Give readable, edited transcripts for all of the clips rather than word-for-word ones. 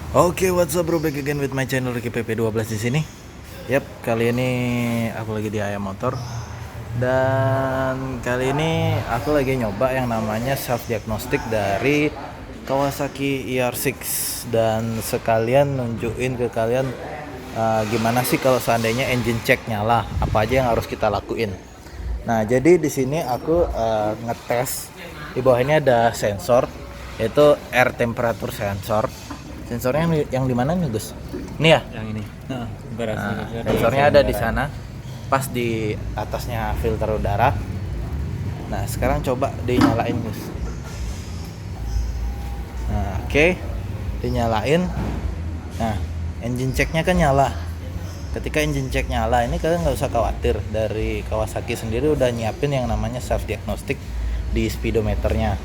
Oke, what's up bro, back again with my channel Ricky PP12 di sini. Yap, kali ini aku lagi di Ayam Motor. Dan kali ini aku lagi nyoba yang namanya self diagnostic dari Kawasaki ER6 dan sekalian nunjukin ke kalian gimana sih kalau seandainya engine check nyala, apa aja yang harus kita lakuin. Nah, jadi di sini aku ngetes. Di bawah ini ada sensor, yaitu air temperature sensor. Sensornya yang di mana nih, Gus? Ini ya? Yang ini. Nah, sensornya ada di sana, pas di atasnya filter udara. Nah, sekarang coba dinyalain, Gus. Nah, oke. Dinyalain. Nah, engine checknya kan nyala. Ketika engine check nyala, ini kalian nggak usah khawatir. Dari Kawasaki sendiri udah nyiapin yang namanya self diagnostic di speedometernya.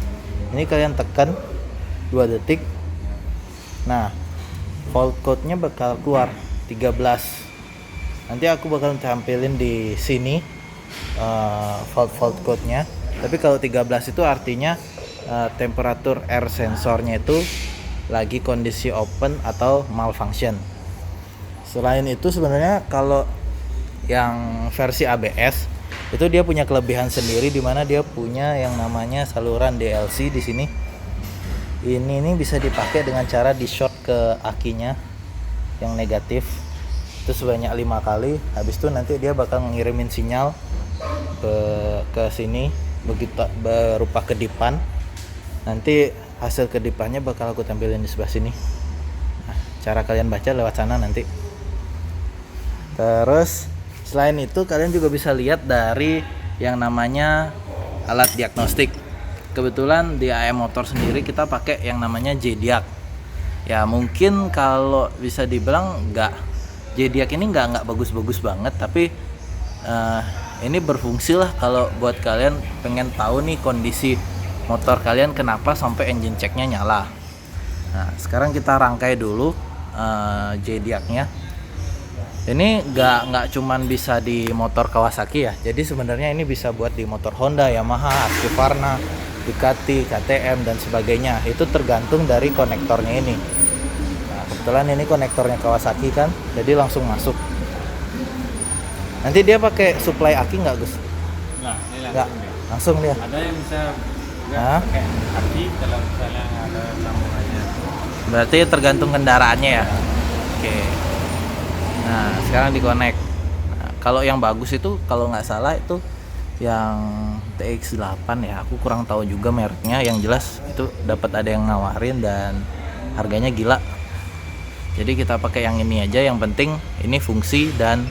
Ini kalian tekan 2 detik. Nah, fault code-nya bakal keluar 13. Nanti aku bakal tampilin di sini fault code-nya. Tapi kalau 13 itu artinya temperatur air sensornya itu lagi kondisi open atau malfunction. Selain itu sebenarnya kalau yang versi ABS itu dia punya kelebihan sendiri, di mana dia punya yang namanya saluran DLC di sini. Ini bisa dipakai dengan cara di short ke akinya yang negatif itu sebanyak 5 kali. Habis itu nanti dia bakal ngirimin sinyal ke sini begitu berupa kedipan. Nanti hasil kedipannya bakal aku tampilin di sebelah sini. Nah, cara kalian baca lewat sana nanti. Terus selain itu kalian juga bisa lihat dari yang namanya alat diagnostik. Kebetulan di AM Motor sendiri kita pakai yang namanya JDiag. Ya mungkin kalau bisa dibilang JDiag ini nggak bagus-bagus banget, tapi ini berfungsi lah kalau buat kalian pengen tahu nih kondisi motor kalian kenapa sampai engine checknya nyala. Nah, sekarang kita rangkai dulu JDiagnya. Ini nggak cuman bisa di motor Kawasaki ya. Jadi sebenarnya ini bisa buat di motor Honda, Yamaha, Husqvarna, Ducati, KTM dan sebagainya. Itu tergantung dari konektornya ini. Nah, kebetulan ini konektornya Kawasaki kan, jadi langsung masuk. Nanti dia pakai supply aki nggak, Gus? Nggak, langsung dia. Ada yang bisa pakai aki kalau misalnya ada sambungannya. Berarti tergantung kendaraannya ya. Oke. Nah, sekarang dikonek. Nah, kalau yang bagus itu kalau nggak salah itu yang TX8 ya, aku kurang tahu juga mereknya. Yang jelas itu dapat ada yang nawarin dan harganya gila. Jadi kita pakai yang ini aja. Yang penting ini fungsi dan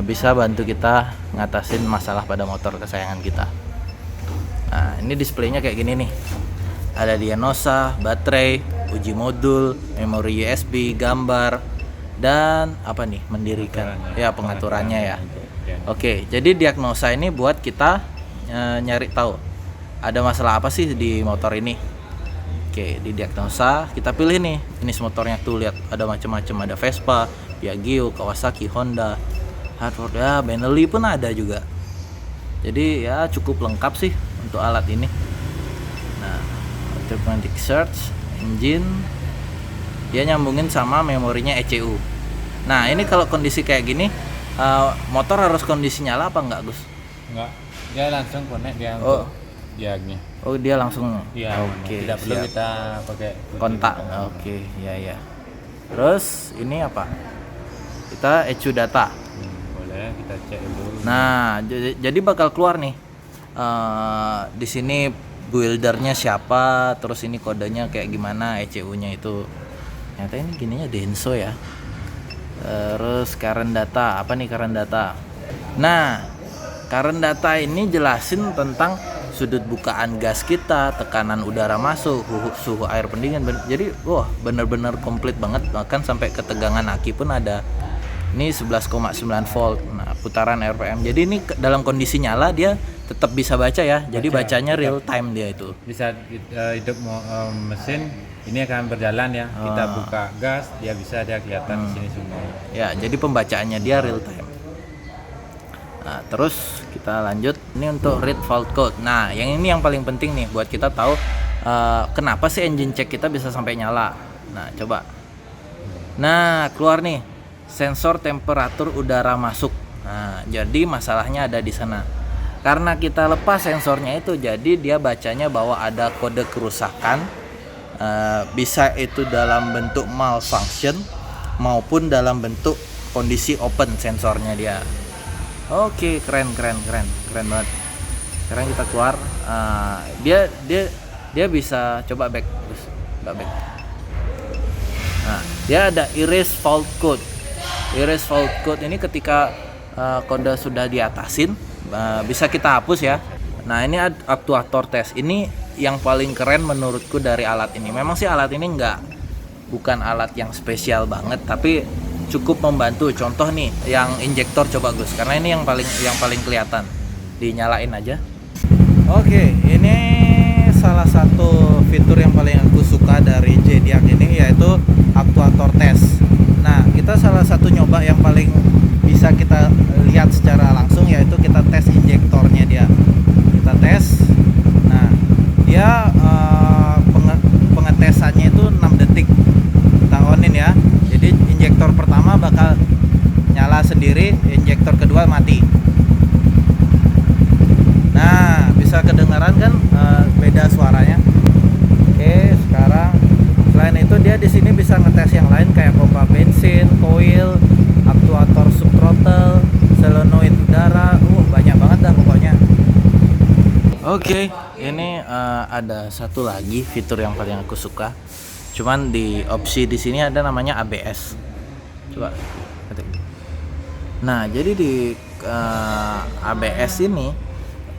bisa bantu kita ngatasin masalah pada motor kesayangan kita. Nah, ini displaynya kayak gini nih. Ada diagnosa, baterai, uji modul, memori USB, gambar, dan apa nih, mendirikan ya pengaturannya ya. Oke, jadi diagnosa ini buat kita nyari tahu ada masalah apa sih di motor ini. Oke, di diagnosa kita pilih nih jenis motornya, tuh lihat ada macam-macam, ada Vespa, Piaggio, Kawasaki, Honda, Hartford ya, Benelli pun ada juga. Jadi ya cukup lengkap sih untuk alat ini. Nah, automatic search engine, dia nyambungin sama memorinya ECU. Nah, ini kalau kondisi kayak gini motor harus kondisi nyala apa enggak, Gus? Enggak, dia langsung connect dia untuk diagnya. Oh, dia langsung. Iya. Oke, tidak perlu siap. kita pakai Kontak. Oke, ya. Terus ini apa? Kita ECU data. Boleh kita cek dulu. Nah, jadi bakal keluar nih di sini buildernya siapa, terus ini kodenya kayak gimana, ECU-nya itu. Ternyata ini gininya Denso ya. Terus current data, apa nih current data? Nah, current data ini jelasin tentang sudut bukaan gas kita, tekanan udara masuk, suhu air pendingin. Jadi, wah, bener-bener komplit banget. Bahkan sampai ketegangan aki pun ada. Ini 11,9 volt. Nah, putaran RPM. Jadi ini dalam kondisi nyala dia tetap bisa baca ya. Jadi bacanya real time dia itu. Bisa hidup mesin ini akan berjalan ya. Kita buka gas, dia kelihatan di sini semua. Ya, jadi pembacaannya dia real time. Nah, terus kita lanjut ini untuk read fault code. Nah, yang ini yang paling penting nih buat kita tahu kenapa sih engine check kita bisa sampai nyala. Nah, coba. Nah, keluar nih sensor temperatur udara masuk. Nah, jadi masalahnya ada di sana. Karena kita lepas sensornya itu, jadi dia bacanya bahwa ada kode kerusakan. Bisa itu dalam bentuk malfunction maupun dalam bentuk kondisi open sensornya dia. Oke, keren banget. Sekarang kita keluar. Dia bisa coba back, terus back. Nah, dia ada erase fault code. Erase fault code ini ketika kode sudah diatasin, bisa kita hapus ya. Nah, ini aktuator tes. Ini yang paling keren menurutku dari alat ini. Memang sih alat ini bukan alat yang spesial banget, tapi cukup membantu. Contoh nih, yang injektor coba Gus, karena ini yang paling kelihatan. Dinyalain aja. Oke, ini salah satu fitur yang paling aku suka dari JDAC ini, yaitu aktuator tes. Nah, kita salah satu nyoba yang paling bisa kita lihat secara langsung, yaitu kita tes injektornya dia. Kita tes. Nah, dia pengetesannya itu 6 detik. Kita onin ya. Jadi injektor pertama bakal nyala sendiri, injektor kedua mati. Nah, bisa kedengaran kan beda suaranya. Oke, sekarang selain itu dia di sini bisa ngetes yang lain kayak pompa bensin, coil, aktuator subthrottle, solenoid udara, banyak banget dah pokoknya. Oke, ini ada satu lagi fitur yang paling aku suka. Cuman di opsi di sini ada namanya ABS. Coba ketik. Nah, jadi di ABS ini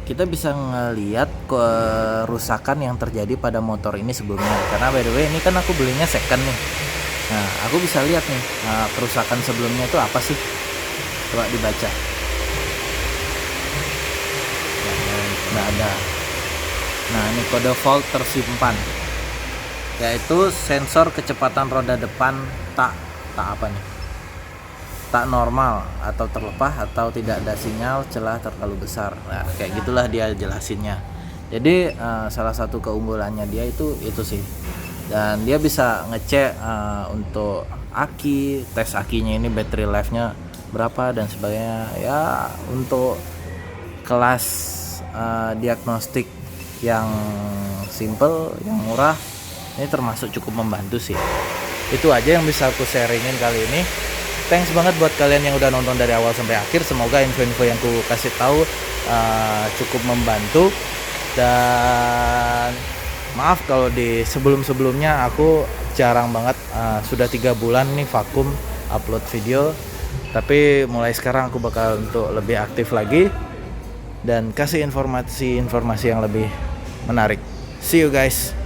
kita bisa ngelihat kerusakan yang terjadi pada motor ini sebelumnya. Karena by the way ini kan aku belinya second nih. Nah, aku bisa lihat nih kerusakan sebelumnya itu apa sih? Coba dibaca. Nggak ada. Nah, ini kode fault tersimpan, yaitu sensor kecepatan roda depan tak apa nih? Tak normal atau terlepas atau tidak ada sinyal celah terlalu besar. Nah, kayak gitulah dia jelasinnya. Jadi salah satu keunggulannya dia itu sih. Dan dia bisa ngecek untuk aki, tes akinya ini battery life-nya berapa dan sebagainya. Ya, untuk kelas diagnostik yang simple, yang murah, ini termasuk cukup membantu sih. Itu aja yang bisa aku sharingin kali ini. Thanks banget buat kalian yang udah nonton dari awal sampai akhir. Semoga info-info yang aku kasih tahu cukup membantu. Dan maaf kalau di sebelumnya aku jarang banget, sudah 3 bulan nih vakum upload video. Tapi mulai sekarang aku bakal untuk lebih aktif lagi dan kasih informasi yang lebih menarik. See you guys.